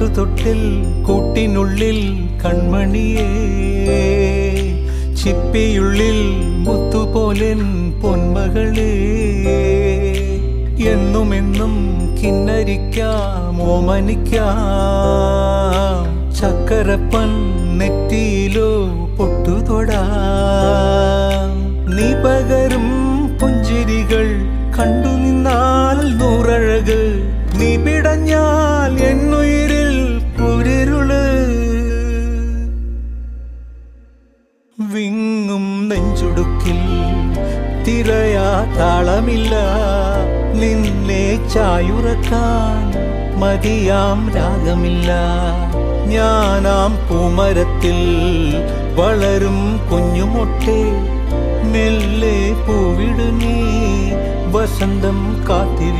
പാട്ടുതൊട്ടിൽ കൂട്ടിനുള്ളിൽ കൺമണിയേ, ചിപ്പിയുള്ളിൽ മുത്തുപോലെൻ പൊന്മകളേ, എന്നുമെന്നും കിന്നരിക്കാം ഓമനിക്കാം, ചക്കരപ്പൻ നെറ്റിയിലോ പൊട്ടുതൊടാം. നീ പകരും പുഞ്ചിരികൾ കണ്ടു നിന്നാൽ നൂറഴക്, നീ പിടഞ്ഞാൽ എന്നുയിരിൽ കുരിരുള്. വിങ്ങും നെഞ്ചുടുക്കിൽ തിരയാ താളമില്ല, നിന്നെ ചായുറക്കാൻ മതിയാം രാഗമില്ല. ഞാനാം പൂമരത്തിൽ വളരും കുഞ്ഞുമൊട്ടെ, മെല്ലെ പൂവിടു നീ വസന്തം കാത്തിരി.